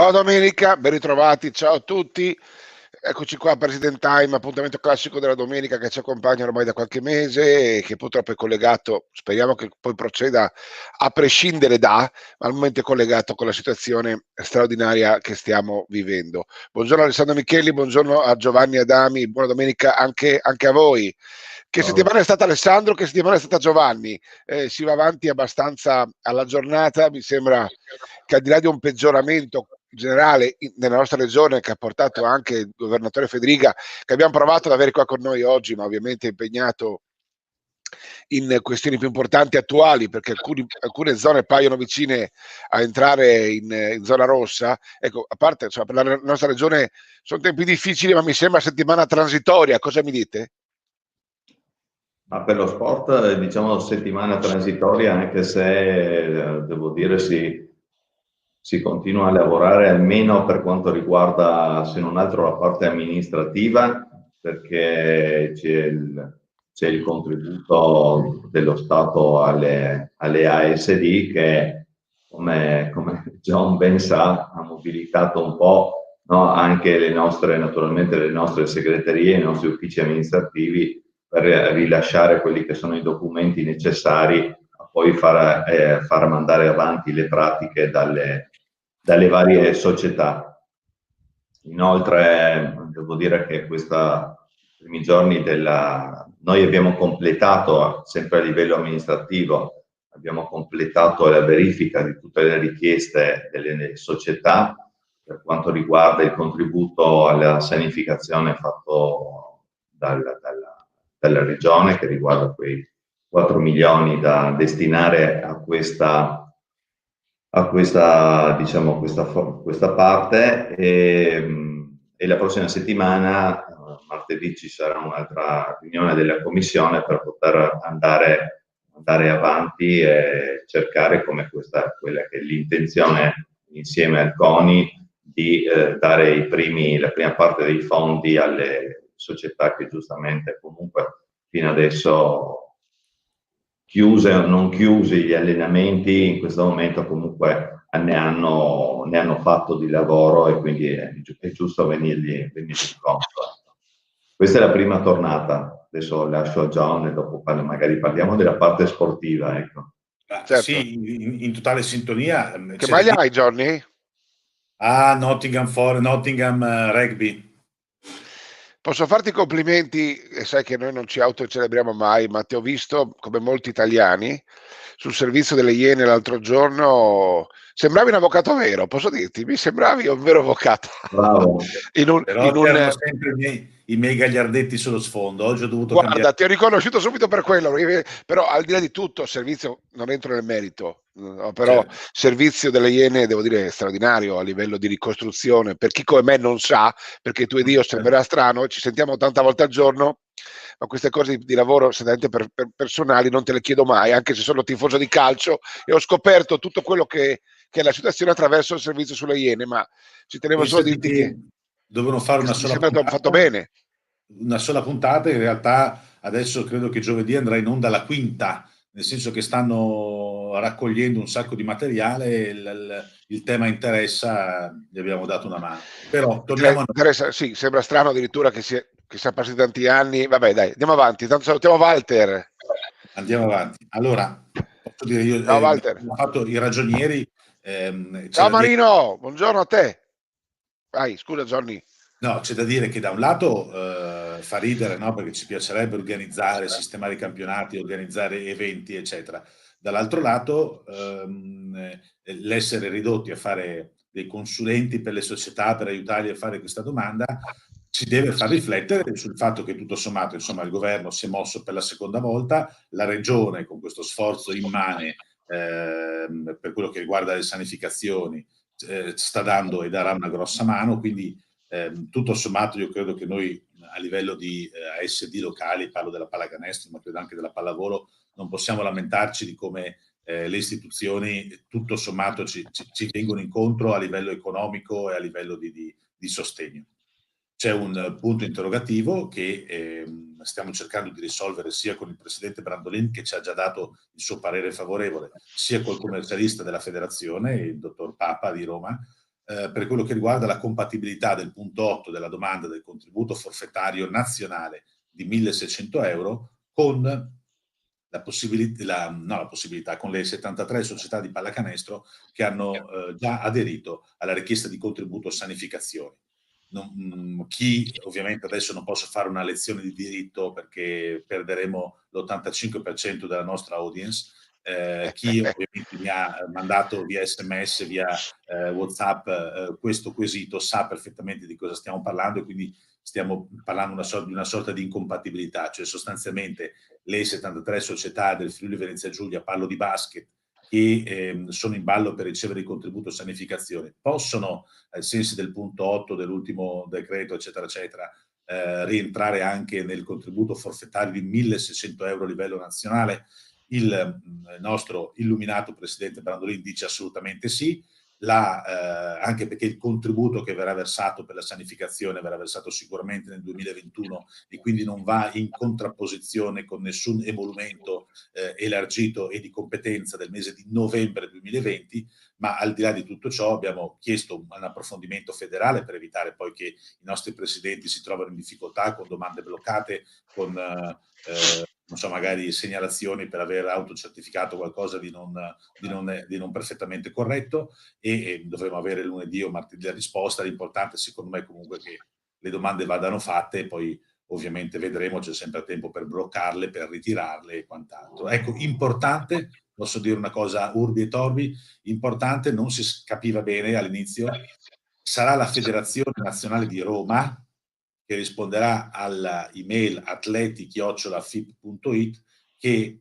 Ciao domenica, ben ritrovati, ciao a tutti. Eccoci qua, President Time, appuntamento classico della domenica che ci accompagna ormai da qualche mese e che purtroppo è collegato, speriamo che poi proceda a prescindere ma al momento è collegato con la situazione straordinaria che stiamo vivendo. Buongiorno Alessandro Micheli, buongiorno a Giovanni Adami, buona domenica anche a voi. Che settimana è stata Alessandro, che settimana è stata Giovanni? Si va avanti abbastanza alla giornata, mi sembra che al di là di un peggioramento generale nella nostra regione che ha portato anche il governatore Federica, che abbiamo provato ad avere qua con noi oggi, ma ovviamente è impegnato in questioni più importanti attuali, perché alcune zone paiono vicine a entrare in zona rossa. Ecco, a parte, insomma, per la nostra regione sono tempi difficili, ma mi sembra settimana transitoria. Cosa mi dite? Ma per lo sport, diciamo, settimana transitoria, anche se devo dire si continua a lavorare almeno per quanto riguarda, se non altro, la parte amministrativa, perché c'è il contributo dello Stato alle ASD che, come John ben sa, ha mobilitato un po', no, anche naturalmente le nostre segreterie, i nostri uffici amministrativi per rilasciare quelli che sono i documenti necessari a poi far mandare avanti le pratiche dalle varie società. Inoltre devo dire che i primi giorni noi abbiamo completato, sempre a livello amministrativo, abbiamo completato la verifica di tutte le richieste delle società per quanto riguarda il contributo alla sanificazione fatto dalla regione, che riguarda quei 4 milioni da destinare a diciamo, questa parte e la prossima settimana, martedì, ci sarà un'altra riunione della commissione per poter andare avanti e cercare, quella che è l'intenzione insieme al CONI, di dare la prima parte dei fondi alle società che giustamente comunque fino adesso, chiuse o non chiusi gli allenamenti, in questo momento comunque ne hanno fatto di lavoro e quindi è giusto venirgli incontro. Questa è la prima tornata, adesso lascio a John e dopo magari parliamo della parte sportiva. Ecco. Certo. Sì, in totale sintonia. Che maglia hai, Johnny? Nottingham Rugby. Posso farti i complimenti, e sai che noi non ci autocelebriamo mai, ma ti ho visto, come molti italiani, sul servizio delle Iene l'altro giorno. Sembravi un avvocato vero, posso dirti? Mi sembravi un vero avvocato. Bravo. Però c'erano sempre i miei gagliardetti sullo sfondo. Oggi ho dovuto Guarda, cambiare. ti ho riconosciuto subito per quello, però al di là di tutto, il servizio, non entro nel merito, però Certo. servizio delle Iene, devo dire, è straordinario a livello di ricostruzione. Per chi come me non sa, perché tu ed io sembrerà strano, ci sentiamo tanta volte al giorno, ma queste cose di lavoro per personali non te le chiedo mai, anche se sono tifoso di calcio e ho scoperto tutto quello che è la situazione attraverso il servizio sulle Iene, ma ci tenevo solo a dirti che dovevano fare una sola puntata. Fatto bene. Una sola puntata, in realtà adesso credo che giovedì andrà in onda la quinta, nel senso che stanno raccogliendo un sacco di materiale, il tema interessa, gli abbiamo dato una mano. Però torniamo a noi. Sì, sembra strano addirittura che sia passati tanti anni. Vabbè, dai, andiamo avanti. Tanto salutiamo Walter. Andiamo avanti. Allora, posso dire io, ciao Walter. Ho fatto i ragionieri. Ciao Marino, buongiorno a te. Vai, scusa Johnny. No, c'è da dire che da un lato fa ridere, no? Perché ci piacerebbe organizzare, sistemare i campionati, organizzare eventi, eccetera. Dall'altro lato, l'essere ridotti a fare dei consulenti per le società per aiutarli a fare questa domanda ci deve far riflettere sul fatto che tutto sommato, insomma, il governo si è mosso per la seconda volta, la regione con questo sforzo immane per quello che riguarda le sanificazioni sta dando e darà una grossa mano, quindi tutto sommato io credo che noi a livello di ASD locali, parlo della pallacanestro ma credo anche della pallavolo, non possiamo lamentarci di come le istituzioni tutto sommato ci vengono incontro a livello economico e a livello di sostegno. C'è un punto interrogativo che stiamo cercando di risolvere sia con il presidente Brandolin, che ci ha già dato il suo parere favorevole, sia col commercialista della federazione, il dottor Papa di Roma, per quello che riguarda la compatibilità del punto 8 della domanda del contributo forfettario nazionale di 1.600 euro con con le 73 società di pallacanestro che hanno già aderito alla richiesta di contributo sanificazione. Chi ovviamente adesso non posso fare una lezione di diritto perché perderemo l'85% della nostra audience, chi ovviamente mi ha mandato via SMS, via WhatsApp questo quesito sa perfettamente di cosa stiamo parlando, e quindi stiamo parlando di una sorta di incompatibilità, cioè sostanzialmente le 73 società del Friuli Venezia Giulia, parlo di basket, che sono in ballo per ricevere il contributo sanificazione, possono, ai sensi del punto 8 dell'ultimo decreto, eccetera, eccetera, rientrare anche nel contributo forfettario di 1.600 euro a livello nazionale. Il nostro illuminato presidente Brandolin dice assolutamente sì, anche perché il contributo che verrà versato per la sanificazione verrà versato sicuramente nel 2021 e quindi non va in contrapposizione con nessun emolumento elargito e di competenza del mese di novembre 2020, ma al di là di tutto ciò abbiamo chiesto un approfondimento federale per evitare poi che i nostri presidenti si trovino in difficoltà con domande bloccate, con non so, magari segnalazioni per aver autocertificato qualcosa di non perfettamente corretto, e dovremo avere lunedì o martedì la risposta. L'importante secondo me comunque che le domande vadano fatte, e poi ovviamente vedremo, c'è sempre tempo per bloccarle, per ritirarle e quant'altro. Ecco, importante, posso dire una cosa urbi e torbi, importante, non si capiva bene all'inizio, sarà la Federazione Nazionale di Roma che risponderà alla email atleti@fip.it che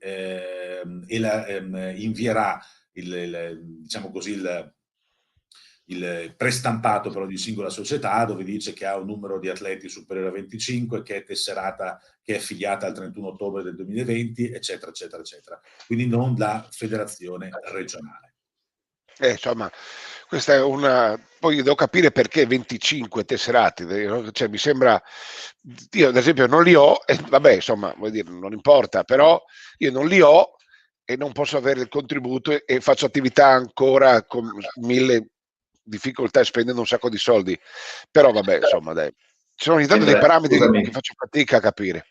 invierà diciamo così, il prestampato però di singola società, dove dice che ha un numero di atleti superiore a 25, che è tesserata, che è affiliata al 31 ottobre del 2020, eccetera, eccetera, eccetera. Quindi non la federazione regionale. Insomma, questa è una. Poi devo capire perché 25 tesserati, cioè, mi sembra. Io, ad esempio, non li ho, e vabbè, insomma, vuol dire, non importa, però io non li ho e non posso avere il contributo e faccio attività ancora con 1000 difficoltà e spendendo un sacco di soldi. Però, vabbè, insomma, dai. Ci sono ogni tanto dei parametri che faccio fatica a capire.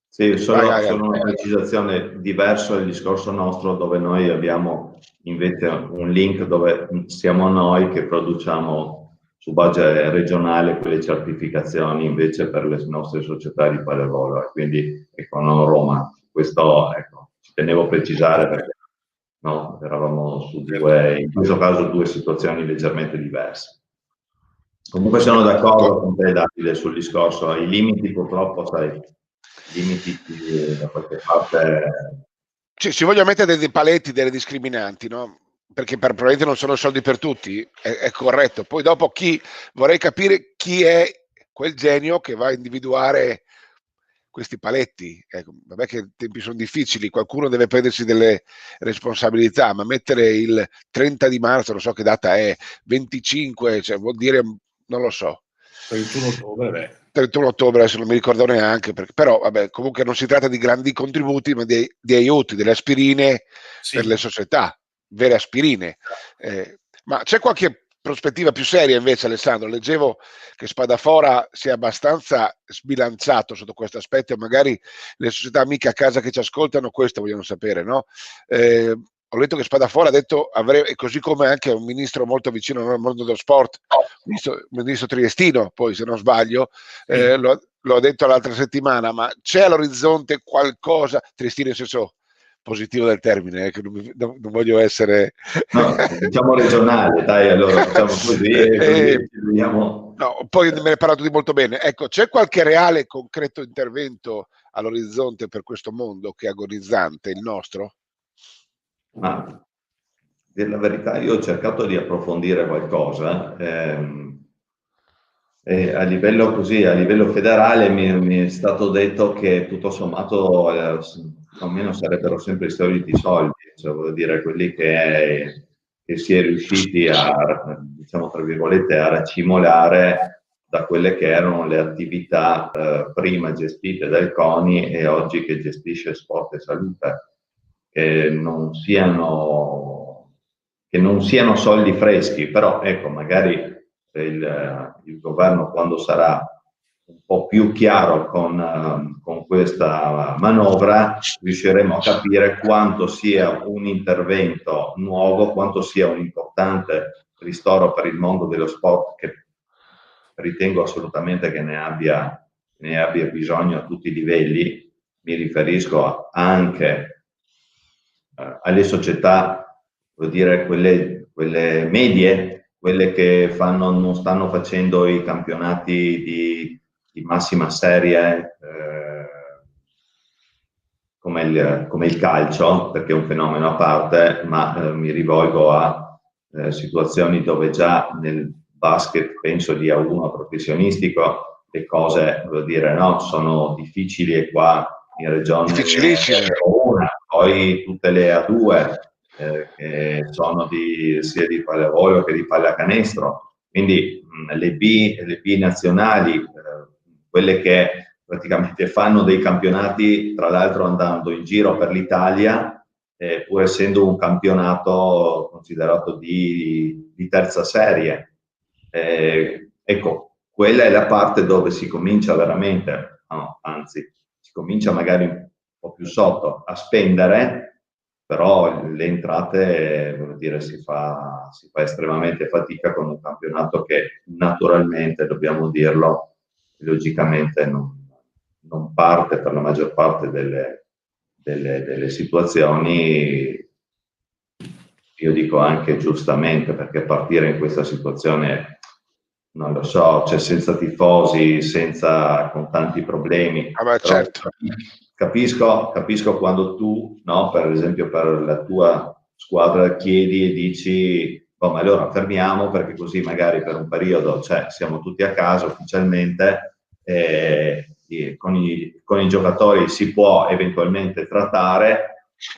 Sì, solo una precisazione: diverso è il discorso nostro, dove noi abbiamo invece un link dove siamo noi che produciamo su base regionale quelle certificazioni invece per le nostre società di pallavolo, quindi ecco, non Roma. Questo, ecco, ci tenevo a precisare perché no, eravamo su in questo caso due situazioni leggermente diverse. Comunque sono d'accordo con te, Davide, sul discorso. I limiti, purtroppo, sai, limiti da qualche parte. Si vogliono mettere dei paletti, delle discriminanti, no? Perché probabilmente non sono soldi per tutti, è corretto. Poi dopo vorrei capire chi è quel genio che va a individuare questi paletti. Ecco, vabbè che i tempi sono difficili, qualcuno deve prendersi delle responsabilità, ma mettere il 30 di marzo, non so che data è, 25, cioè vuol dire, non lo so. 31 ottobre, beh. 31 ottobre, adesso non mi ricordo neanche, però vabbè, comunque non si tratta di grandi contributi, ma di aiuti, delle aspirine per le società, vere aspirine. Ma c'è qualche prospettiva più seria invece, Alessandro? Leggevo che Spadafora sia abbastanza sbilanciato sotto questo aspetto, e magari le società amiche a casa che ci ascoltano questo vogliono sapere, no? Ho letto che Spadafora ha detto, e così come anche un ministro molto vicino al mondo dello sport, ministro Triestino, poi se non sbaglio, l'ho detto l'altra settimana, ma c'è all'orizzonte qualcosa, Triestino in senso positivo del termine, che non voglio essere. No, diciamo regionale, dai, allora facciamo così, no, poi me ne hai parlato di molto bene. Ecco, c'è qualche reale concreto intervento all'orizzonte per questo mondo che è agonizzante, il nostro? Ma la verità, io ho cercato di approfondire qualcosa, e a livello federale mi è stato detto che tutto sommato almeno sarebbero sempre i soliti soldi, cioè vuol dire quelli che si è riusciti a, diciamo tra virgolette, a racimolare da quelle che erano le attività prima gestite dal CONI e oggi che gestisce Sport e Salute, che non siano che non siano soldi freschi, però ecco, magari il governo, quando sarà un po' più chiaro con questa manovra, riusciremo a capire quanto sia un intervento nuovo, quanto sia un importante ristoro per il mondo dello sport, che ritengo assolutamente che ne abbia bisogno a tutti i livelli. Mi riferisco anche alle società, vuol dire quelle medie, quelle che non stanno facendo i campionati di massima serie, come il calcio, perché è un fenomeno a parte, ma mi rivolgo a situazioni dove già nel basket, penso di A1 professionistico, le cose, vuol dire, no, sono difficili, e qua in regione difficilissime. una, poi tutte le A2 che sono sia di pallavolo che di pallacanestro, quindi le B nazionali, quelle che praticamente fanno dei campionati, tra l'altro andando in giro per l'Italia, pur essendo un campionato considerato di terza serie. Ecco, quella è la parte dove si comincia veramente, no, anzi, si comincia magari un po' più sotto a spendere, però le entrate, vuol dire, si fa estremamente fatica con un campionato che naturalmente, dobbiamo dirlo, logicamente non parte per la maggior parte delle situazioni. Io dico anche giustamente, perché partire in questa situazione, non lo so, cioè senza tifosi, con tanti problemi. Ma Però certo. capisco quando tu, no, per esempio per la tua squadra, chiedi e dici, oh, ma allora fermiamo, perché così magari per un periodo, cioè, siamo tutti a casa ufficialmente, con i giocatori si può eventualmente trattare.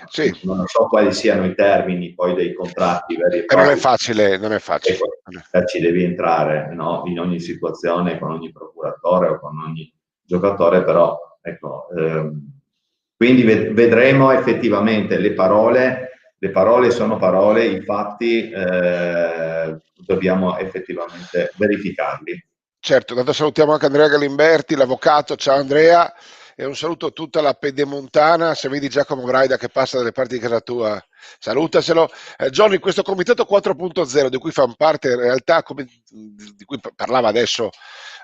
Sì. Non so quali siano i termini poi dei contratti veri e E non è propri. facile, non è facile. Ci devi entrare, no, in ogni situazione, con ogni procuratore o con ogni giocatore, però ecco, quindi vedremo effettivamente le parole sono parole, i fatti dobbiamo effettivamente verificarli. Certo, tanto salutiamo anche Andrea Galimberti, l'avvocato. Ciao Andrea, e un saluto a tutta la pedemontana. Se vedi Giacomo Braida che passa dalle parti di casa tua, salutaselo. Johnny, questo comitato 4.0 di cui fanno parte in realtà, di cui parlava adesso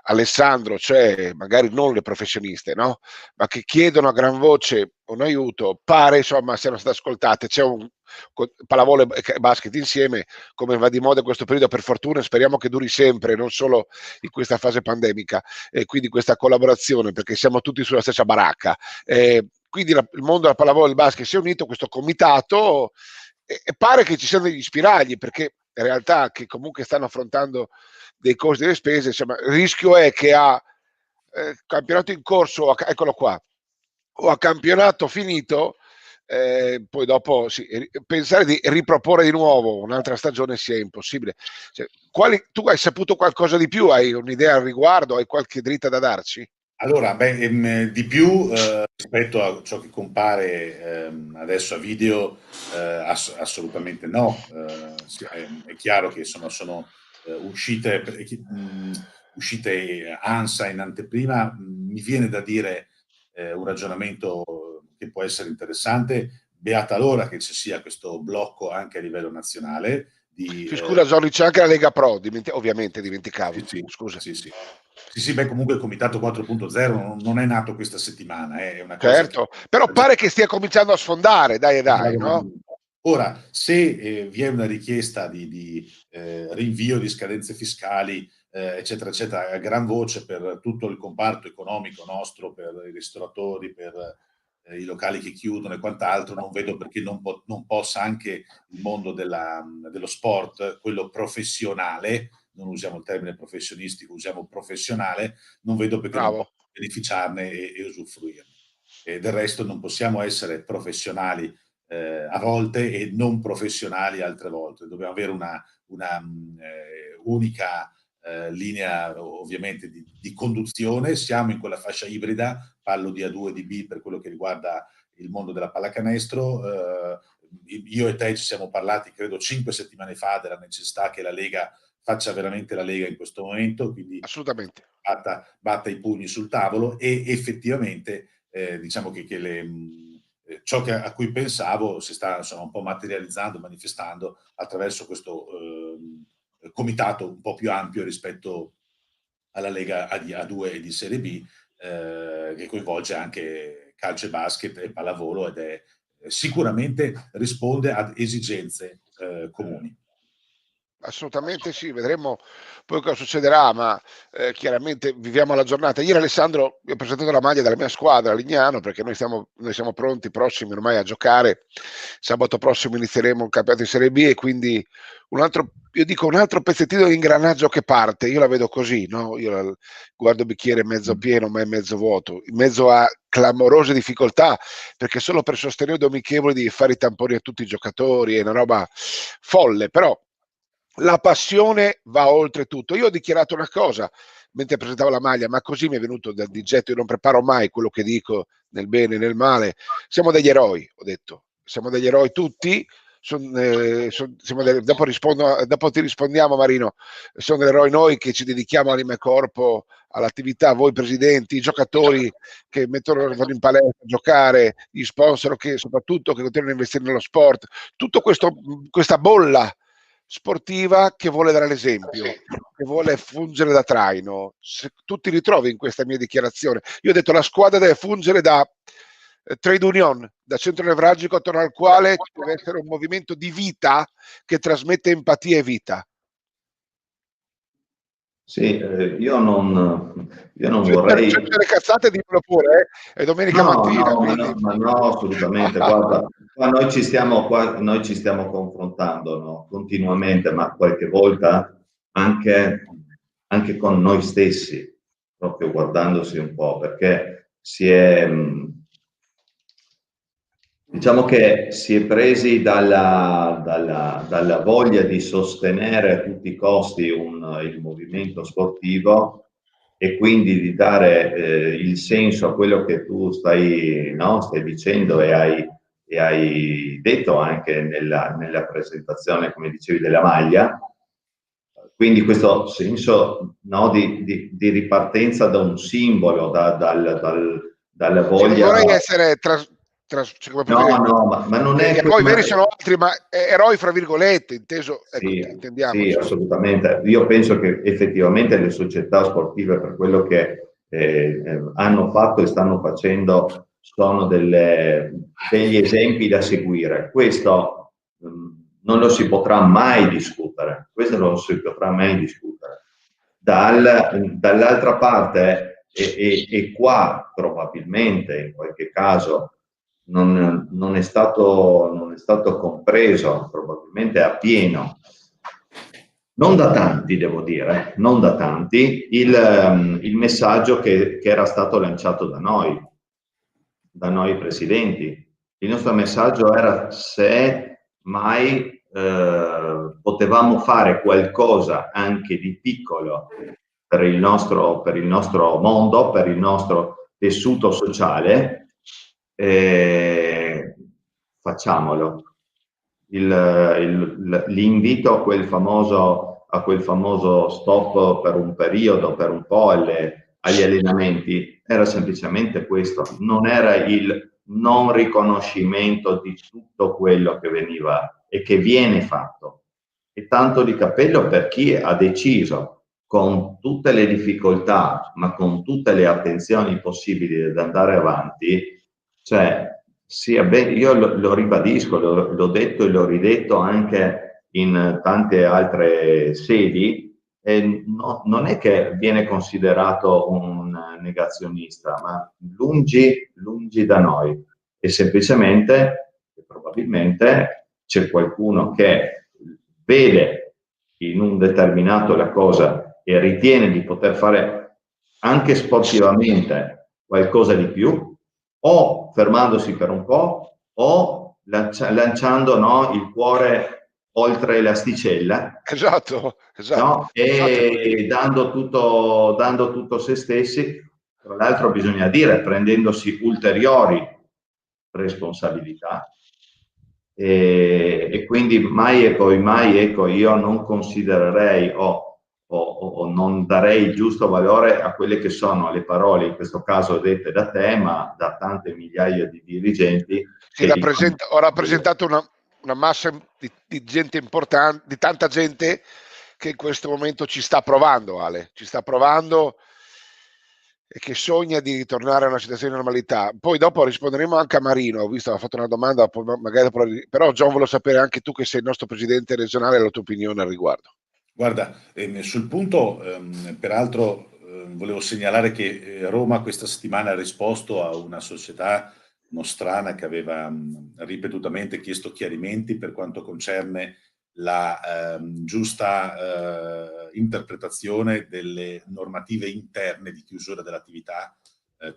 Alessandro, cioè magari non le professioniste, no? Ma che chiedono a gran voce un aiuto, pare insomma siano state ascoltate. C'è un pallavolo e basket insieme, come va di moda in questo periodo, per fortuna, speriamo che duri sempre, non solo in questa fase pandemica, e quindi questa collaborazione, perché siamo tutti sulla stessa baracca. Quindi il mondo della pallavolo e del basket si è unito, questo comitato, e pare che ci siano degli spiragli, perché in realtà che comunque stanno affrontando dei costi e delle spese, insomma, il rischio è che a campionato in corso, eccolo qua, o a campionato finito, poi dopo pensare di riproporre di nuovo un'altra stagione sia impossibile. Cioè, tu hai saputo qualcosa di più? Hai un'idea al riguardo? Hai qualche dritta da darci? Allora, di più rispetto a ciò che compare adesso a video, assolutamente no. È chiaro che sono uscite ANSA in anteprima. Mi viene da dire un ragionamento che può essere interessante. Beata l'ora che ci sia questo blocco anche a livello nazionale. Scusa Giorgio, c'è anche la Lega Pro, ovviamente dimenticavo. Scusa. Sì, beh, comunque il Comitato 4.0 non è nato questa settimana, è una cosa certo, però pare che stia cominciando a sfondare, dai, no? Ora, se vi è una richiesta di rinvio di scadenze fiscali, eccetera, eccetera, a gran voce per tutto il comparto economico nostro, per i ristoratori, per i locali che chiudono e quant'altro, non vedo perché non possa anche il mondo dello sport, quello professionale, non usiamo il termine professionistico, usiamo professionale, non vedo perché non possa beneficiarne e usufruirne. E del resto non possiamo essere professionali a volte e non professionali altre volte. Dobbiamo avere una unica linea ovviamente di conduzione. Siamo in quella fascia ibrida, parlo di A2 e di B per quello che riguarda il mondo della pallacanestro. io e te ci siamo parlati, credo, 5 settimane fa della necessità che la Lega faccia veramente la Lega in questo momento, quindi assolutamente. batta i pugni sul tavolo, e effettivamente diciamo che ciò a cui pensavo si sta, insomma, un po' materializzando, manifestando attraverso questo comitato un po' più ampio rispetto alla Lega A2 di Serie B, che coinvolge anche calcio e basket e pallavolo, ed è sicuramente risponde ad esigenze comuni. Assolutamente sì, vedremo poi cosa succederà, ma chiaramente viviamo la giornata. Ieri, Alessandro, vi ho presentato la maglia della mia squadra, Lignano, perché noi siamo pronti, prossimi ormai a giocare. Sabato prossimo inizieremo il campionato di Serie B, e quindi un altro pezzettino di ingranaggio che parte. Io la vedo così, no? Io guardo il bicchiere mezzo pieno, ma è mezzo vuoto, in mezzo a clamorose difficoltà, perché solo per sostenere due amichevoli devi fare i tamponi a tutti i giocatori, è una roba folle, però la passione va oltre tutto. Io ho dichiarato una cosa mentre presentavo la maglia, ma così mi è venuto dal digetto. Io non preparo mai quello che dico, nel bene e nel male. Siamo degli eroi, ho detto. Siamo degli eroi tutti. Dopo ti rispondiamo, Marino. Sono degli eroi noi che ci dedichiamo anima e corpo all'attività, voi presidenti, i giocatori che vanno in palestra a giocare, gli sponsor soprattutto che continuano a investire nello sport. Tutto questa bolla sportiva che vuole dare l'esempio, che vuole fungere da traino. Se tu ti ritrovi in questa mia dichiarazione, io ho detto la squadra deve fungere da trade union, da centro nevralgico attorno al quale deve essere un movimento di vita che trasmette empatia e vita. Sì, io non vorrei... Se c'è le cazzate dimmelo pure, è domenica mattina. Ma no, assolutamente. Guarda, noi ci stiamo confrontando, no? Continuamente, ma qualche volta anche con noi stessi, proprio guardandosi un po', perché diciamo che si è presi dalla voglia di sostenere a tutti i costi il movimento sportivo, e quindi di dare il senso a quello che tu stai dicendo e hai detto anche nella presentazione, come dicevi, della maglia. Quindi questo senso, no, di ripartenza da un simbolo, dalla voglia... Non vorrei essere ma non è... Eroi veri sono altri, ma eroi fra virgolette, inteso, ecco, intendiamo. Sì, assolutamente. Io penso che effettivamente le società sportive, per quello che hanno fatto e stanno facendo, sono degli esempi da seguire. Questo non lo si potrà mai discutere. Dall'altra parte, e qua probabilmente in qualche caso non è stato compreso probabilmente appieno, non da tanti, devo dire, non da tanti, il messaggio che era stato lanciato da noi presidenti. Il nostro messaggio era: se mai potevamo fare qualcosa anche di piccolo per il nostro mondo, per il nostro tessuto sociale, facciamolo. L'invito a quel famoso stop per un periodo, per un po' agli allenamenti, era semplicemente questo, non era il non riconoscimento di tutto quello che veniva e che viene fatto. E tanto di cappello per chi ha deciso, con tutte le difficoltà, ma con tutte le attenzioni possibili, ad andare avanti. Cioè, io lo ribadisco, l'ho detto e l'ho ridetto anche in tante altre sedi, e non è che viene considerato un negazionista, ma lungi da noi. E semplicemente, probabilmente, c'è qualcuno che vede in un determinato la cosa e ritiene di poter fare anche sportivamente qualcosa di più, o fermandosi per un po', o lanciando, no, il cuore oltre l'asticella. Esatto. No? E dando tutto se stessi, tra l'altro bisogna dire, prendendosi ulteriori responsabilità. e quindi mai e poi mai, ecco, io non considererei o non darei il giusto valore a quelle che sono le parole, in questo caso dette da te, ma da tante migliaia di dirigenti che dicono... Ho rappresentato una massa di gente importante, di tanta gente che in questo momento ci sta provando, Ale, ci sta provando e che sogna di ritornare a una situazione di normalità. Poi dopo risponderemo anche a Marino, ho visto, ha fatto una domanda, magari però John volevo sapere anche tu, che sei il nostro presidente regionale, la tua opinione al riguardo. Guarda, sul punto, peraltro, volevo segnalare che Roma questa settimana ha risposto a una società nostrana che aveva ripetutamente chiesto chiarimenti per quanto concerne la giusta interpretazione delle normative interne di chiusura dell'attività,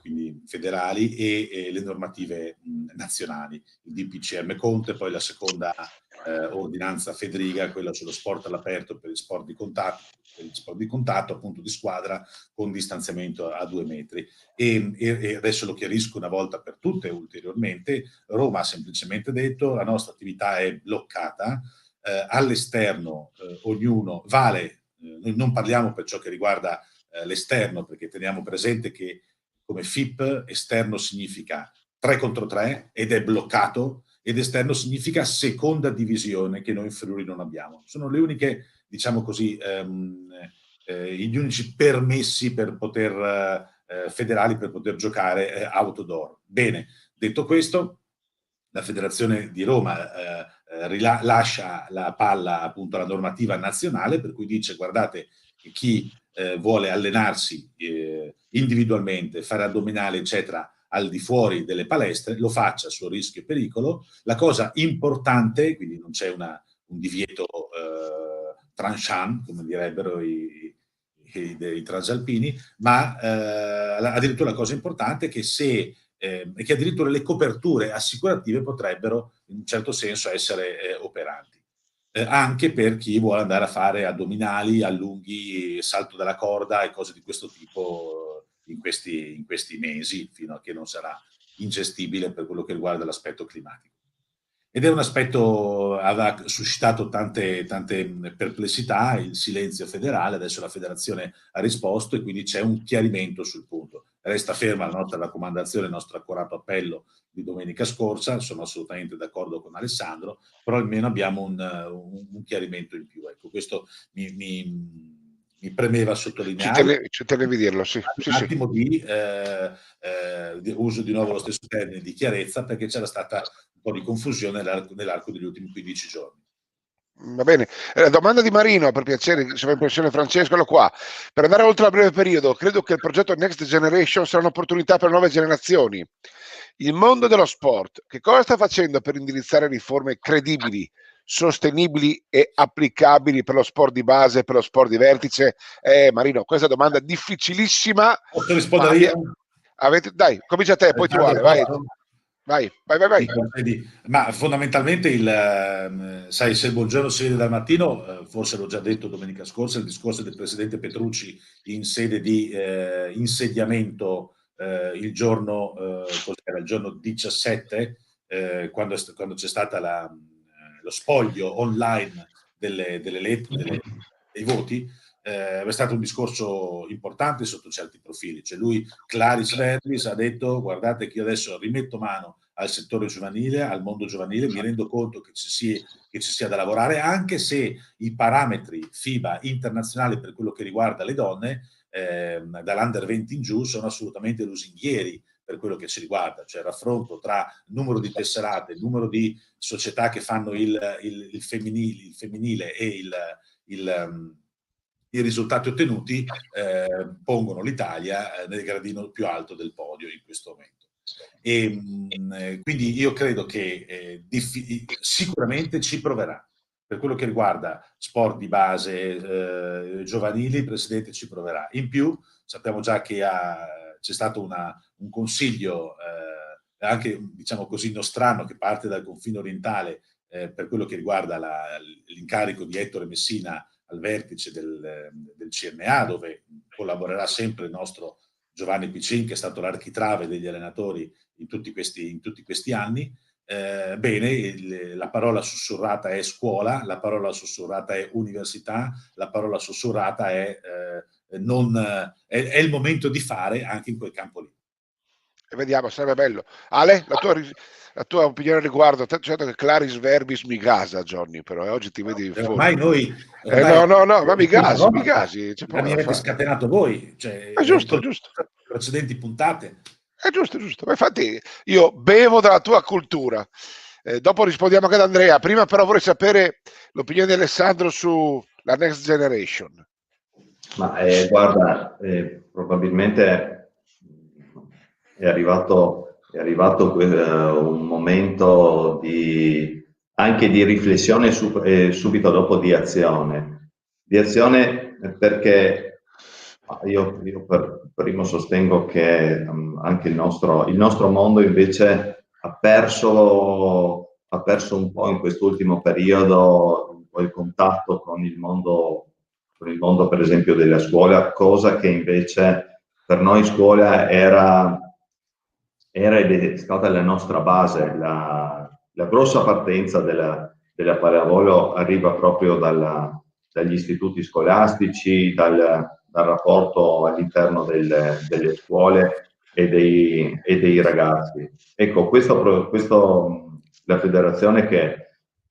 quindi federali, e le normative nazionali, il DPCM Conte, poi la seconda ordinanza Fedriga, quella sullo sport all'aperto per gli sport di contatto, appunto di squadra, con distanziamento a 2 metri. E adesso lo chiarisco una volta per tutte ulteriormente. Roma ha semplicemente detto: la nostra attività è bloccata, all'esterno ognuno vale, noi non parliamo per ciò che riguarda l'esterno, perché teniamo presente che come FIP esterno significa 3 contro 3 ed è bloccato, ed esterno significa seconda divisione, che noi in Friuli non abbiamo. Sono le uniche, diciamo così, gli unici permessi per poter federali per poter giocare outdoor. Bene, detto questo, la Federazione di Roma lascia la palla appunto alla normativa nazionale, per cui dice: guardate, chi vuole allenarsi individualmente, fare addominali eccetera al di fuori delle palestre, lo faccia a suo rischio e pericolo. La cosa importante, quindi non c'è un divieto tranchant, come direbbero i transalpini, ma addirittura la cosa importante è che che addirittura le coperture assicurative potrebbero in un certo senso essere operanti. Anche per chi vuole andare a fare addominali, allunghi, salto dalla corda e cose di questo tipo in questi mesi, fino a che non sarà ingestibile per quello che riguarda l'aspetto climatico. Ed è un aspetto, aveva suscitato tante perplessità, il silenzio federale. Adesso la federazione ha risposto e quindi c'è un chiarimento sul punto. Resta ferma la nostra raccomandazione, il nostro accorato appello di domenica scorsa, sono assolutamente d'accordo con Alessandro, però almeno abbiamo un chiarimento in più. Ecco, questo mi premeva sottolineare. Ci tenevi a dirlo, sì. Un attimo di uso di nuovo lo stesso termine, di chiarezza, perché c'era stata un po' di confusione nell'arco degli ultimi 15 giorni. Va bene. Domanda di Marino, per piacere, sovraimpressione Francesco, eccolo qua. Per andare oltre a breve periodo, credo che il progetto Next Generation sarà un'opportunità per nuove generazioni. Il mondo dello sport, che cosa sta facendo per indirizzare riforme credibili, sostenibili e applicabili per lo sport di base, per lo sport di vertice? Marino, questa domanda difficilissima. Posso rispondere io? Dai, comincia te, poi tu Ale, vai. Vai. Ma fondamentalmente sai, se il buongiorno si vede dal mattino, forse l'ho già detto domenica scorsa, il discorso del presidente Petrucci in sede di insediamento il giorno, cos'era, il giorno 17, quando c'è stato lo spoglio online dei voti. È stato un discorso importante sotto certi profili, cioè lui, claris verbis, ha detto: guardate che io adesso rimetto mano al settore giovanile, al mondo giovanile, mi rendo conto che ci sia da lavorare, anche se i parametri FIBA internazionali per quello che riguarda le donne, dall'Under 20 in giù, sono assolutamente lusinghieri per quello che ci riguarda, cioè il raffronto tra numero di tesserate, numero di società che fanno il femminile e i risultati ottenuti pongono l'Italia nel gradino più alto del podio in questo momento. E quindi io credo che sicuramente ci proverà. Per quello che riguarda sport di base giovanili, il Presidente ci proverà. In più sappiamo già che c'è stato un consiglio anche, diciamo così, nostrano, che parte dal confine orientale per quello che riguarda l'incarico di Ettore Messina al vertice del CNA, dove collaborerà sempre il nostro Giovanni Piccin, che è stato l'architrave degli allenatori in tutti questi anni. bene, la parola sussurrata è scuola, la parola sussurrata è università, la parola sussurrata è, è il momento di fare anche in quel campo lì. E vediamo, sarebbe bello. Ale, la tua opinione riguardo? Certo che claris verbis mi gasa, Johnny, però oggi ti vedi in Ormai forma. noi, No, ormai no, no, ma mi in prima gasi, volta c'è poco mi da avete fare. scatenato voi, È cioè giusto, con è giusto. le precedenti puntate. È giusto, giusto. Ma infatti io bevo dalla tua cultura. Dopo rispondiamo anche ad Andrea. Prima però vorrei sapere l'opinione di Alessandro sulla Next Generation. Ma guarda, probabilmente è arrivato un momento anche di riflessione subito dopo di azione. Di azione perché io per primo sostengo che anche il nostro mondo invece ha perso un po' in quest'ultimo periodo un po' il contatto con il mondo per esempio della scuola, cosa che invece per noi scuola era ed è stata la nostra base. La grossa partenza della pallavolo arriva proprio dagli istituti scolastici, dal rapporto all'interno delle scuole e dei ragazzi. Ecco, la federazione che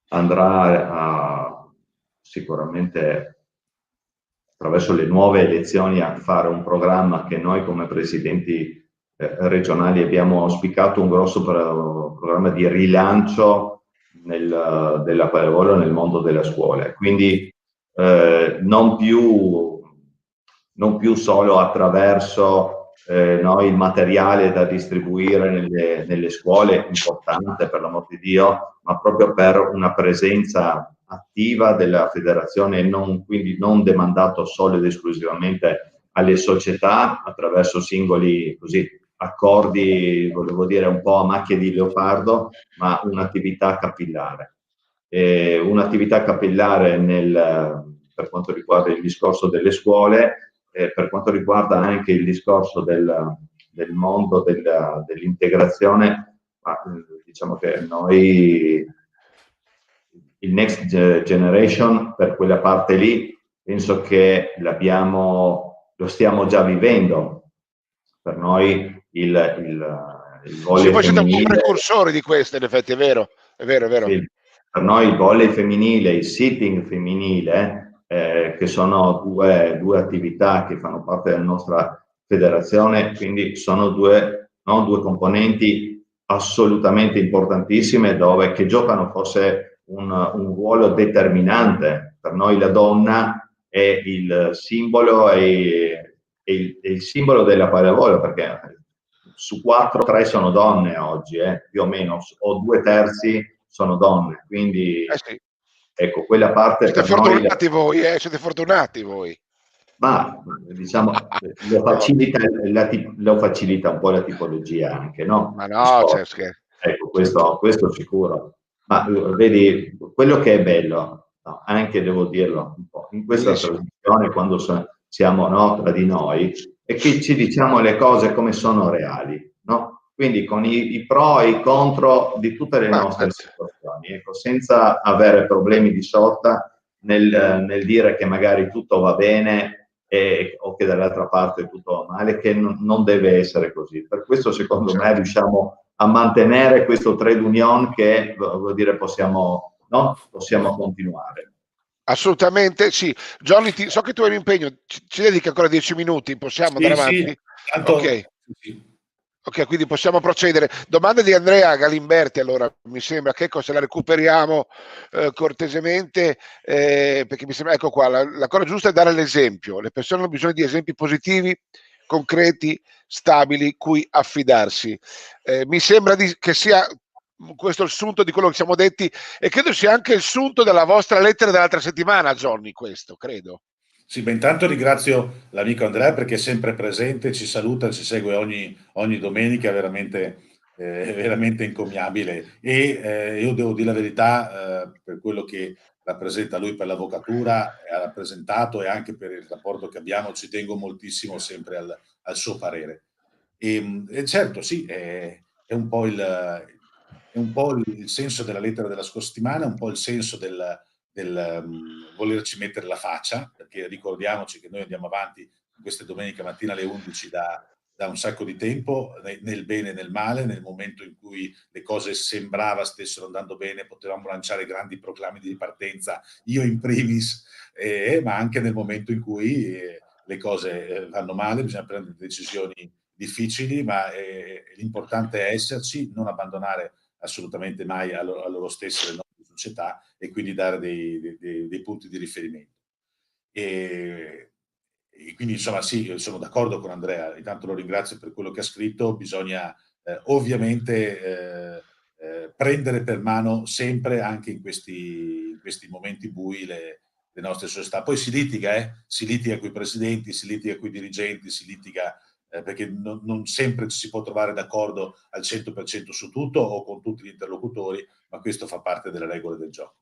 andrà sicuramente attraverso le nuove elezioni a fare un programma che noi come presidenti regionali abbiamo auspicato, un grosso programma di rilancio della pallavolo nel mondo della scuola. Quindi non più solo attraverso il materiale da distribuire nelle scuole, importante per l'amor di Dio, ma proprio per una presenza attiva della federazione e quindi non demandato solo ed esclusivamente alle società attraverso singoli accordi, volevo dire un po' a macchie di leopardo, ma un'attività capillare. Un'attività capillare per quanto riguarda il discorso delle scuole, per quanto riguarda anche il discorso del mondo dell'integrazione, diciamo che noi il Next Generation per quella parte lì penso che lo stiamo già vivendo. Per noi il volley Voi siete un po' femminile, precursori di questo, in effetti, è vero, è vero, è vero. sì, per noi il volley femminile, il sitting femminile, che sono due attività che fanno parte della nostra federazione, quindi sono due componenti assolutamente importantissime che giocano forse un ruolo determinante. Per noi la donna è il simbolo il simbolo della pallavolo, perché su 4, 3 sono donne oggi, più o meno, o 2/3 sono donne, quindi Sì. ecco, quella parte Siete per noi fortunati voi, siete fortunati voi. ma diciamo lo facilita un po' la tipologia anche, no? Ma Di no, sport. Ecco, certo. questo sicuro. Ma vedi, quello che è bello, no, anche devo dirlo un po', in questa Bellissimo. trasmissione, quando siamo tra di noi, è che ci diciamo le cose come sono reali, no? Quindi con i pro e i contro di tutte le nostre situazioni, ecco, senza avere problemi di sorta nel dire che magari tutto va bene o che dall'altra parte tutto va male, che non deve essere così. Per questo secondo me riusciamo a mantenere questo trade union che vuol dire possiamo continuare. Assolutamente sì. Johnny, so che tu hai un impegno, ci dedichi ancora 10 minuti, possiamo andare avanti? Tanto, ok. Ok, quindi possiamo procedere. Domanda di Andrea Galimberti, allora, mi sembra che se la recuperiamo cortesemente, perché mi sembra, ecco qua, la cosa giusta è dare l'esempio. Le persone hanno bisogno di esempi positivi, concreti, stabili, cui affidarsi. Mi sembra che sia questo il sunto di quello che siamo detti e credo sia anche il sunto della vostra lettera dell'altra settimana, Johnny, questo, credo. Sì, beh, intanto ringrazio l'amico Andrea perché è sempre presente, ci saluta, ci segue ogni domenica, veramente encomiabile. E io devo dire la verità, per quello che rappresenta lui per l'avvocatura, ha rappresentato e anche per il rapporto che abbiamo, ci tengo moltissimo sempre al suo parere. E certo, sì, è un po' è un po' il senso della lettera della scorsa settimana, un po' il senso del volerci mettere la faccia, perché ricordiamoci che noi andiamo avanti queste domeniche mattina alle 11 da un sacco di tempo, nel bene e nel male. Nel momento in cui le cose sembrava stessero andando bene, potevamo lanciare grandi proclami di ripartenza, io in primis, ma anche nel momento in cui le cose vanno male, bisogna prendere decisioni difficili, ma l'importante è esserci, non abbandonare assolutamente mai a loro stesse le nostre società, e quindi dare dei punti di riferimento. E quindi insomma sì, sono d'accordo con Andrea, intanto lo ringrazio per quello che ha scritto. Bisogna ovviamente prendere per mano sempre, anche in questi momenti bui, le nostre società. Poi si litiga con i presidenti, si litiga con i dirigenti, si litiga perché non sempre ci si può trovare d'accordo al 100% su tutto o con tutti gli interlocutori, ma questo fa parte delle regole del gioco.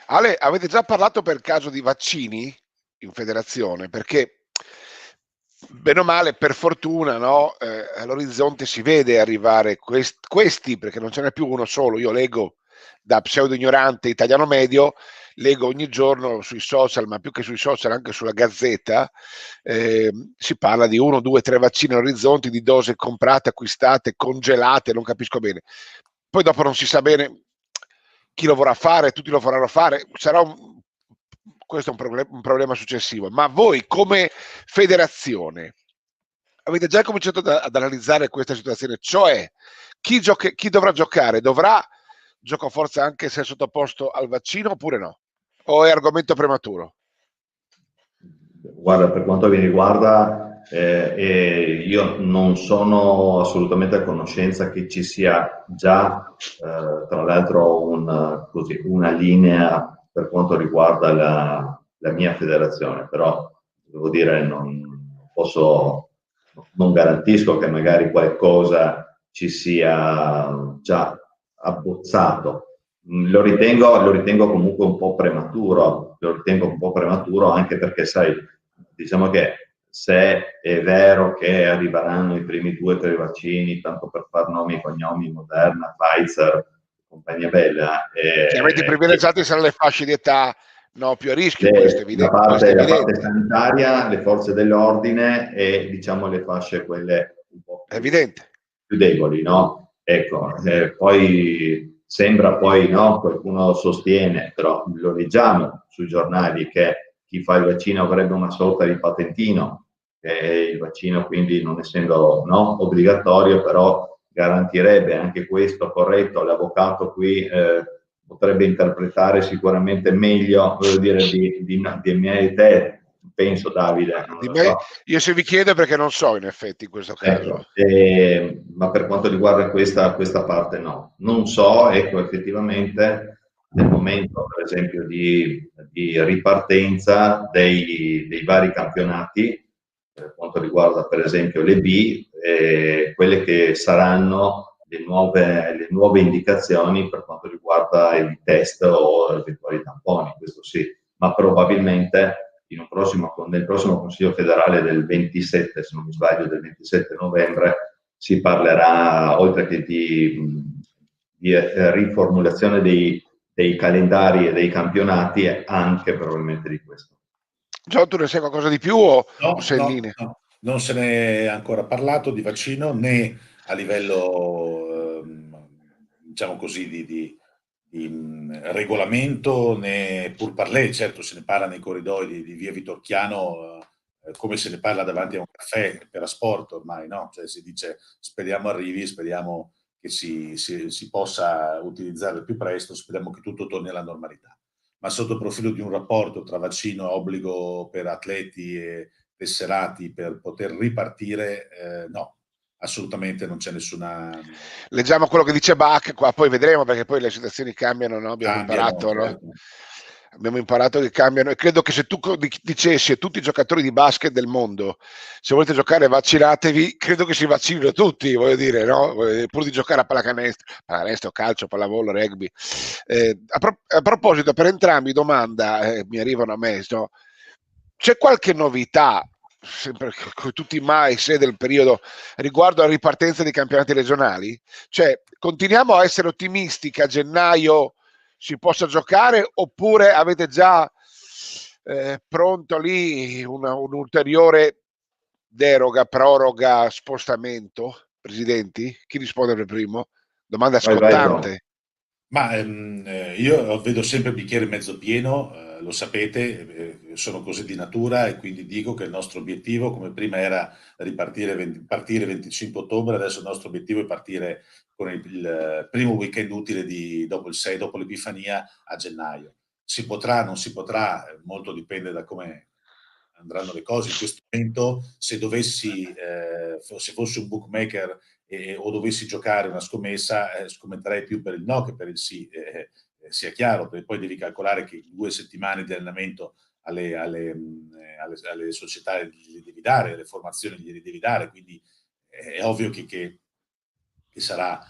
Ale, avete già parlato per caso di vaccini in federazione? Perché bene o male, per fortuna, no, all'orizzonte si vede arrivare questi, perché non ce n'è più uno solo. Io leggo, da pseudo ignorante italiano medio, leggo ogni giorno sui social, ma più che sui social anche sulla Gazzetta, si parla di 1, 2, 3 vaccini all'orizzonte, di dose comprate, acquistate, congelate, non capisco bene. Poi dopo non si sa bene chi lo vorrà fare, tutti lo vorranno fare, questo è un problema successivo. Ma voi come federazione avete già cominciato ad analizzare questa situazione? Cioè, chi dovrà giocare? Dovrà giocoforza anche se è sottoposto al vaccino oppure no? O è argomento prematuro? Guarda, per quanto mi riguarda, io non sono assolutamente a conoscenza che ci sia già, tra l'altro, una linea per quanto riguarda la mia federazione, però devo dire, non garantisco che magari qualcosa ci sia già abbozzato. Lo ritengo comunque un po' prematuro, anche perché, sai, diciamo che se è vero che arriveranno i primi 2 o 3 vaccini, tanto per far nomi e cognomi, Moderna, Pfizer, compagnia bella. Chiaramente i privilegiati saranno le fasce di età più a rischio, la parte sanitaria, le forze dell'ordine e, diciamo, le fasce quelle un po' più deboli, no? Ecco, poi sembra no, qualcuno sostiene, però lo leggiamo sui giornali, che chi fa il vaccino avrebbe una sorta di patentino, il vaccino quindi, non essendo obbligatorio, però garantirebbe anche questo, corretto. L'avvocato qui potrebbe interpretare sicuramente meglio, voglio dire, di me e te, penso, Davide. Io se vi chiedo perché non so, in effetti, in questo caso. Ma per quanto riguarda questa parte no. Non so, ecco, effettivamente nel momento, per esempio, di ripartenza dei vari campionati, per quanto riguarda per esempio le B, quelle che saranno le nuove indicazioni per quanto riguarda i test o eventuali tamponi, questo sì, ma probabilmente nel prossimo Consiglio federale del 27, se non mi sbaglio, del 27 novembre, si parlerà, oltre che di riformulazione dei calendari e dei campionati, anche probabilmente di questo. John, tu ne sai qualcosa di più o sei in linea? No, non se ne è ancora parlato di vaccino, né a livello, diciamo così, di regolamento, né pur parlé. Certo, se ne parla nei corridoi di via Vitorchiano, come se ne parla davanti a un caffè per asport ormai, no? Cioè, si dice speriamo arrivi, speriamo che si possa utilizzare il più presto, speriamo che tutto torni alla normalità. Ma sotto il profilo di un rapporto tra vaccino, obbligo per atleti e tesserati per poter ripartire, no, assolutamente non c'è nessuna... Leggiamo quello che dice Bach qua, poi vedremo, perché poi le situazioni cambiano, no? Abbiamo imparato, certo. no? Abbiamo imparato che cambiano, e credo che se tu dicessi a tutti i giocatori di basket del mondo, se volete giocare vaccinatevi, credo che si vaccinino tutti, voglio dire, no? Pur di giocare a pallacanestro, calcio, pallavolo, rugby. A proposito, per entrambi, domanda, mi arrivano a me, no? C'è qualche novità sempre con tutti i mai se del periodo riguardo alla ripartenza dei campionati regionali, cioè continuiamo a essere ottimisti che a gennaio si possa giocare, oppure avete già pronto lì un'ulteriore deroga, proroga, spostamento? Presidenti, chi risponde per primo? Domanda Vai, Tom. scottante. Ma io vedo sempre il bicchiere mezzo pieno, lo sapete, sono così di natura e quindi dico che il nostro obiettivo, come prima era partire 25 ottobre, adesso il nostro obiettivo è partire con il primo weekend utile dopo il 6, dopo l'Epifania, a gennaio. Si potrà, non si potrà, molto dipende da come andranno le cose. In questo momento, se fossi un bookmaker o dovessi giocare una scommessa, scommetterei più per il no che per il sì, sia chiaro, perché poi devi calcolare che 2 settimane di allenamento alle società gli devi dare, alle formazioni gli devi dare, quindi è ovvio che sarà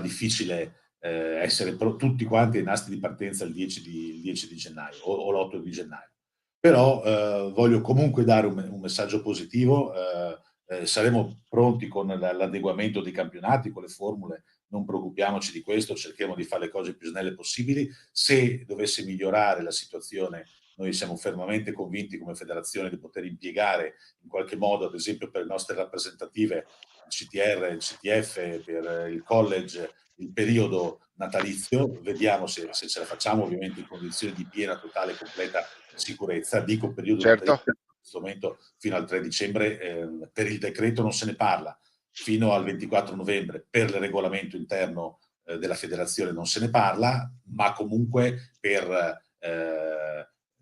difficile essere tutti quanti ai nastri di partenza il 10 di gennaio o l'8 di gennaio. Però voglio comunque dare un messaggio positivo. Saremo pronti con l'adeguamento dei campionati, con le formule, non preoccupiamoci di questo, cerchiamo di fare le cose più snelle possibili. Se dovesse migliorare la situazione, noi siamo fermamente convinti come federazione di poter impiegare in qualche modo, ad esempio per le nostre rappresentative, il CTR, il CTF, per il college, il periodo natalizio. Vediamo se ce la facciamo, ovviamente in condizioni di piena, totale, completa sicurezza. Dico periodo Certo. natalizio, in questo momento fino al 3 dicembre per il decreto non se ne parla, fino al 24 novembre per il regolamento interno della federazione non se ne parla, ma comunque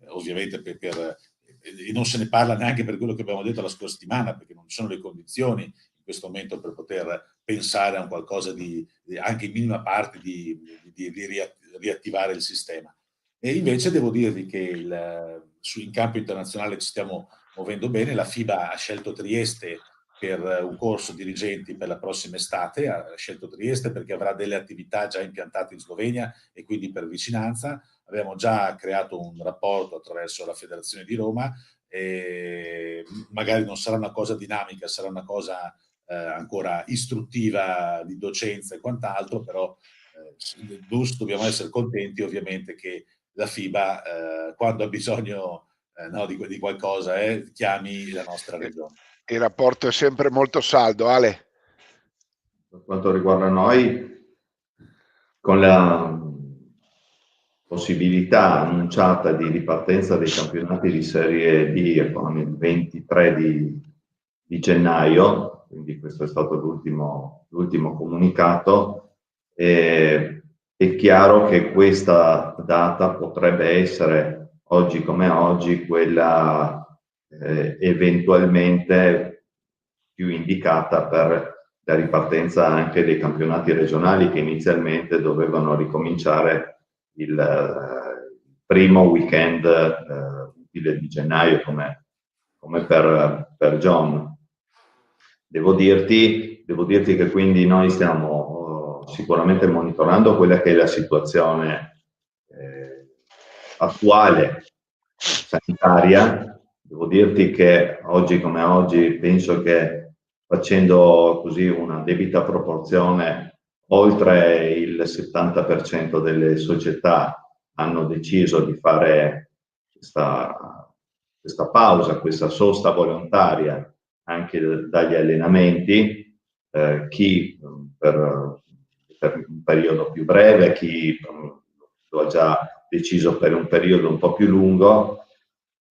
ovviamente e non se ne parla neanche per quello che abbiamo detto la scorsa settimana, perché non ci sono le condizioni in questo momento per poter pensare a un qualcosa anche in minima parte di riattivare il sistema. E invece devo dirvi che in campo internazionale ci stiamo muovendo bene. La FIBA ha scelto Trieste per un corso dirigenti per la prossima estate, ha scelto Trieste perché avrà delle attività già impiantate in Slovenia e quindi per vicinanza. Abbiamo già creato un rapporto attraverso la Federazione di Roma e magari non sarà una cosa dinamica, sarà una cosa ancora istruttiva di docenza e quant'altro, però dobbiamo essere contenti ovviamente che la FIBA quando ha bisogno di qualcosa chiami la nostra regione. Il rapporto è sempre molto saldo, Ale. Per quanto riguarda noi, con la possibilità annunciata di ripartenza dei campionati di Serie D con il 23 di gennaio, quindi questo è stato l'ultimo comunicato, è chiaro che questa data potrebbe essere, oggi come oggi, quella eventualmente più indicata per la ripartenza anche dei campionati regionali che inizialmente dovevano ricominciare il primo weekend utile di gennaio come per John. Devo dirti che quindi noi stiamo sicuramente monitorando quella che è la situazione attuale sanitaria. Devo dirti che oggi come oggi penso che facendo così una debita proporzione, oltre il 70% delle società hanno deciso di fare questa pausa, questa sosta volontaria anche dagli allenamenti, chi per un periodo più breve, chi lo ha già deciso per un periodo un po' più lungo.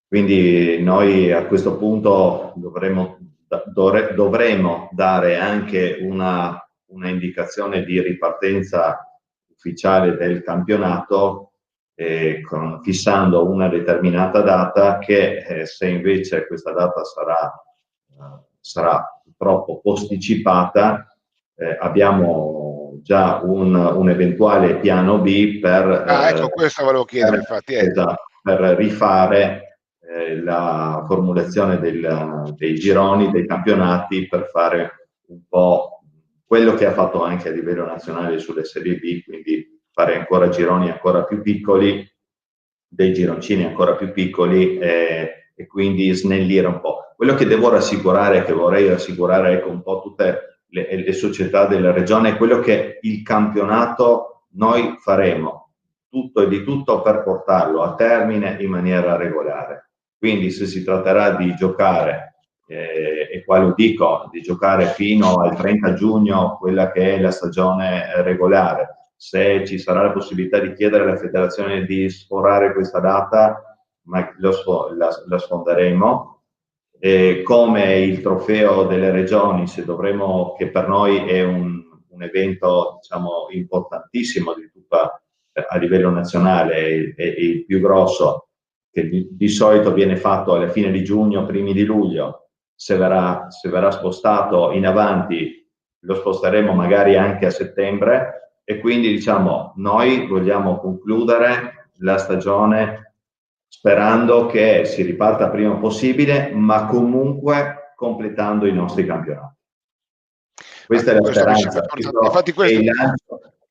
Quindi noi a questo punto dovremo dare anche una indicazione di ripartenza ufficiale del campionato, fissando una determinata data che se invece questa data sarà purtroppo posticipata, abbiamo già un eventuale piano B per ecco, questo volevo chiedere, infatti. Per rifare la formulazione dei gironi, dei campionati, per fare un po' quello che ha fatto anche a livello nazionale sulle Serie B, quindi fare ancora gironi ancora più piccoli, dei gironcini ancora più piccoli e quindi snellire un po'. Quello che devo rassicurare, che vorrei rassicurare, ecco, un po' tutte le società della regione, è quello che il campionato noi faremo tutto e di tutto per portarlo a termine in maniera regolare. Quindi se si tratterà di giocare, e qua lo dico, di giocare fino al 30 giugno quella che è la stagione regolare, se ci sarà la possibilità di chiedere alla federazione di sforare questa data, ma la sfonderemo. Come il trofeo delle regioni, se dovremo, che per noi è un evento, diciamo, importantissimo di tutta, a livello nazionale, è il più grosso, che di solito viene fatto alla fine di giugno, primi di luglio. Se verrà spostato in avanti, lo sposteremo magari anche a settembre, e quindi, diciamo, noi vogliamo concludere la stagione sperando che si riparta prima possibile, ma comunque completando i nostri campionati. Questa è la speranza,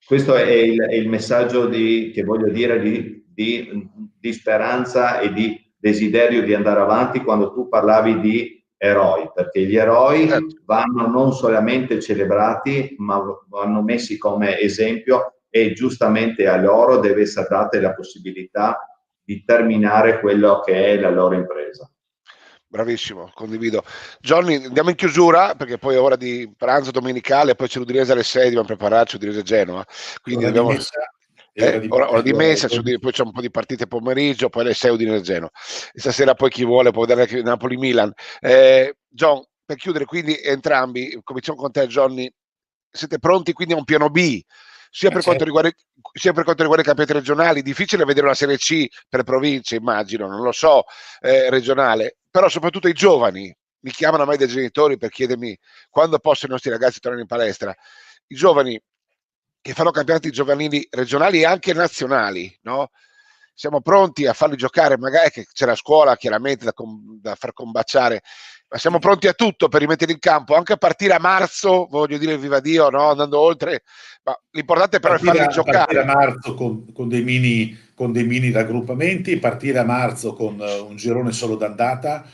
questo è il messaggio che voglio dire di speranza e di desiderio di andare avanti quando tu parlavi di eroi, perché gli eroi vanno non solamente celebrati, ma vanno messi come esempio, e giustamente a loro deve essere data la possibilità di terminare quello che è la loro impresa. Bravissimo, condivido. Johnny, andiamo in chiusura perché poi è ora di pranzo domenicale, poi c'è l'Udinese alle 6, dobbiamo prepararci, Udinese Genoa, quindi ora dobbiamo... ora di messa, poi c'è un po' di partite pomeriggio, poi alle 6 Udinese Genoa. E stasera poi chi vuole può vedere anche Napoli-Milan. John, per chiudere, quindi entrambi, cominciamo con te Johnny, siete pronti quindi a un piano B? Sia per quanto riguarda i campionati regionali, difficile vedere una Serie C per province, immagino, non lo so, regionale, però soprattutto i giovani, mi chiamano a me dei genitori per chiedermi quando possono i nostri ragazzi tornare in palestra. I giovani che fanno campionati giovanili regionali e anche nazionali, no? Siamo pronti a farli giocare, magari che c'è la scuola chiaramente da far combaciare, ma siamo pronti a tutto per rimetterli in campo, anche a partire a marzo, voglio dire viva Dio, no? Andando oltre, ma l'importante però è farli giocare. Partire a marzo con dei mini raggruppamenti, partire a marzo con un girone solo d'andata,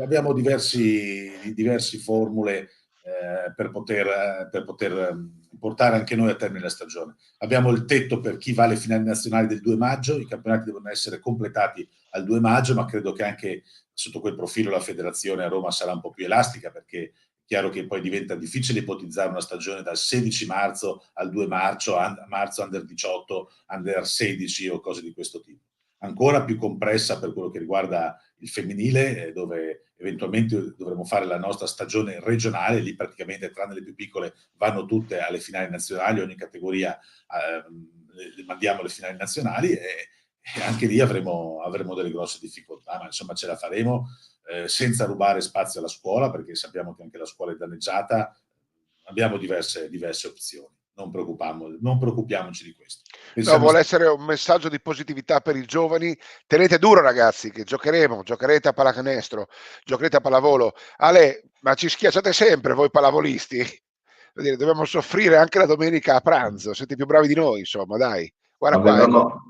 abbiamo diverse formule per poter portare anche noi a termine la stagione. Abbiamo il tetto per chi va alle finali nazionali del 2 maggio, i campionati devono essere completati al 2 maggio, ma credo che anche sotto quel profilo la federazione a Roma sarà un po' più elastica, perché è chiaro che poi diventa difficile ipotizzare una stagione dal 16 marzo al 2 marzo under 18, under 16 o cose di questo tipo. Ancora più compressa per quello che riguarda il femminile, dove eventualmente dovremo fare la nostra stagione regionale, lì praticamente tranne le più piccole vanno tutte alle finali nazionali, ogni categoria le mandiamo alle finali nazionali, e anche lì avremo delle grosse difficoltà, ma insomma ce la faremo senza rubare spazio alla scuola, perché sappiamo che anche la scuola è danneggiata. Abbiamo diverse opzioni, non preoccupiamoci di questo. No, vuole essere un messaggio di positività per i giovani. Tenete duro ragazzi, che giocherete a pallacanestro, giocherete a pallavolo. Ale, ma ci schiacciate sempre voi pallavolisti? Dobbiamo soffrire anche la domenica a pranzo, siete più bravi di noi, insomma, dai. Guarda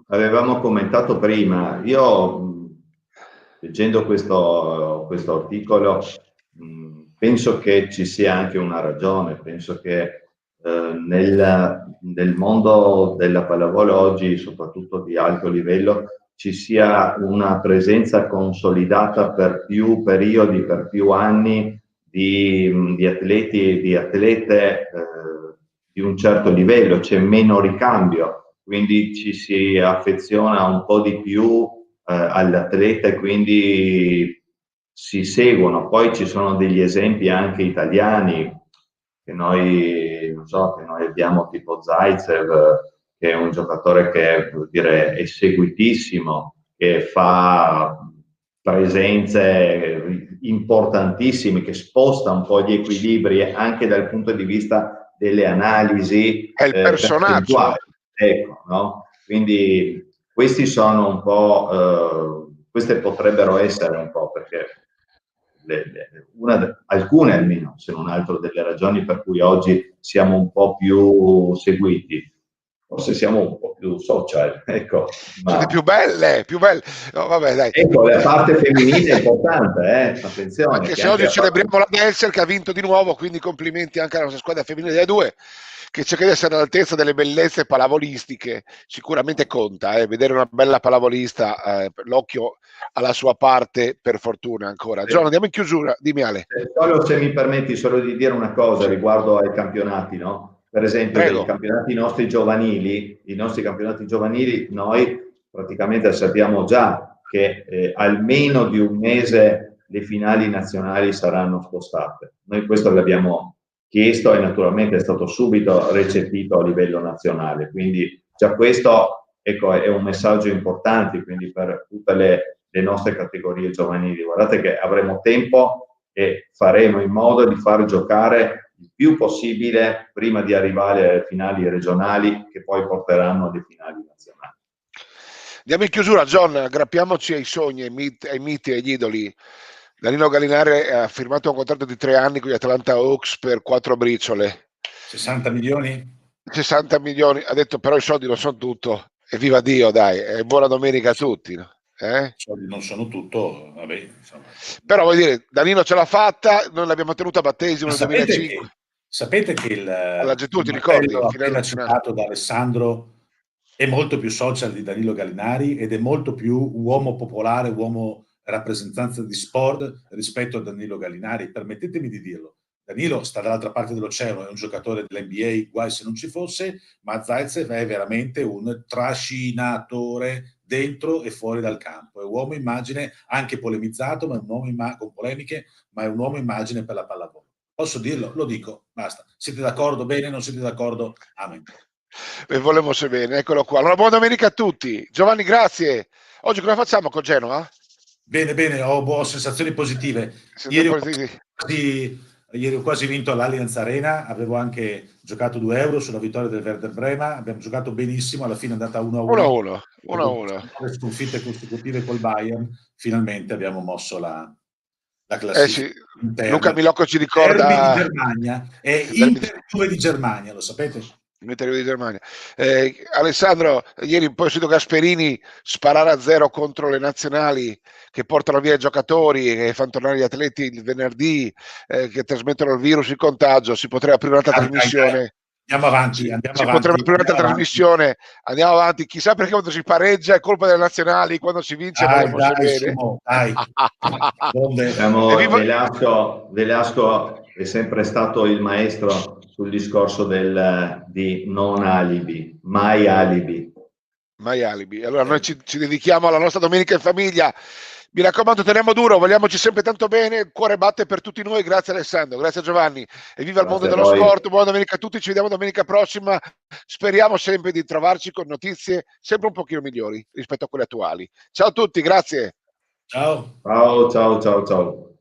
avevamo commentato prima, io leggendo questo articolo penso che ci sia anche una ragione, penso che nel mondo della pallavolo oggi, soprattutto di alto livello, ci sia una presenza consolidata per più periodi, per più anni di atleti e di atlete di un certo livello, c'è meno ricambio, quindi ci si affeziona un po' di più all'atleta e quindi si seguono. Poi ci sono degli esempi anche italiani che noi abbiamo, tipo Zaitsev, che è un giocatore che, vuol dire, è seguitissimo, che fa presenze importantissime, che sposta un po' gli equilibri anche dal punto di vista delle analisi è il personaggio. Ecco, no? Quindi questi sono un po', queste potrebbero essere un po', perché alcune almeno, se non altro, delle ragioni per cui oggi siamo un po' più seguiti. forse siamo un po' più social, ecco. Siete più belle. No, vabbè, dai. Ecco, la parte femminile è importante, attenzione. Anche se oggi celebriamo la Delser che ha vinto di nuovo, quindi complimenti anche alla nostra squadra femminile delle due, che cerca di essere all'altezza delle bellezze pallavolistiche. Sicuramente conta, vedere una bella pallavolista, l'occhio alla sua parte, per fortuna ancora. Giorgio, andiamo in chiusura, dimmi Ale. Solo se mi permetti solo di dire una cosa riguardo ai campionati, no? Per esempio, i campionati nostri giovanili, noi praticamente sappiamo già che almeno di un mese le finali nazionali saranno spostate. Noi questo l'abbiamo chiesto e naturalmente è stato subito recepito a livello nazionale, quindi già questo, ecco, è un messaggio importante, quindi per tutte le nostre categorie giovanili. Guardate che avremo tempo e faremo in modo di far giocare il più possibile prima di arrivare alle finali regionali che poi porteranno alle finali nazionali. Andiamo in chiusura, John, aggrappiamoci ai sogni, ai miti, agli idoli. Danilo Gallinari ha firmato un contratto di 3 anni con gli Atlanta Hawks per 4 briciole. 60 milioni? 60 milioni, ha detto però i soldi non sono tutto, e viva Dio, dai, e buona domenica a tutti. No? I soldi non sono tutto, vabbè. Insomma. Però vuol dire, Danilo ce l'ha fatta, noi l'abbiamo tenuta a battesimo nel 2005. Sapete che il tu ti ricordi? Appena citato da Alessandro è molto più social di Danilo Gallinari ed è molto più uomo popolare, uomo rappresentanza di sport rispetto a Danilo Gallinari. Permettetemi di dirlo. Danilo sta dall'altra parte dell'oceano, è un giocatore dell'NBA, guai se non ci fosse, ma Zaitsev è veramente un trascinatore dentro e fuori dal campo. È un uomo immagine, anche polemizzato, ma è un uomo con polemiche, ma è un uomo immagine per la pallavolo. Posso dirlo? Lo dico, basta. Siete d'accordo? Bene, non siete d'accordo? Amen. E volemo se bene, eccolo qua. Allora, buona domenica a tutti. Giovanni, grazie. Oggi cosa facciamo con Genova? Bene, ho sensazioni positive. Ieri ho quasi vinto all'Allianz Arena, avevo anche giocato 2 euro sulla vittoria del Werder Brema, abbiamo giocato benissimo, alla fine è andata 1-1. 1-1. Le sconfitte consecutive col Bayern, finalmente abbiamo mosso la classifica. Luca Milocco ci ricorda... Derby di Germania, è Inter di Germania, lo sapete? Di Germania. Alessandro, ieri poi ho sentito Gasperini sparare a 0 contro le nazionali che portano via i giocatori, che fanno tornare gli atleti il venerdì, che trasmettono il virus, il contagio. Si potrebbe aprire un'altra trasmissione. Andiamo avanti. Potrebbe aprire un'altra trasmissione. Andiamo avanti. Chissà perché quando si pareggia è colpa delle nazionali, quando si vince Velasco è sempre stato il maestro sul discorso di non alibi, mai alibi. Allora noi ci dedichiamo alla nostra domenica in famiglia. Mi raccomando, teniamo duro, vogliamoci sempre tanto bene, il cuore batte per tutti noi. Grazie Alessandro, grazie Giovanni, e viva il mondo dello sport. Buona domenica a tutti, ci vediamo domenica prossima. Speriamo sempre di trovarci con notizie sempre un pochino migliori rispetto a quelle attuali. Ciao a tutti, grazie. Ciao. Ciao.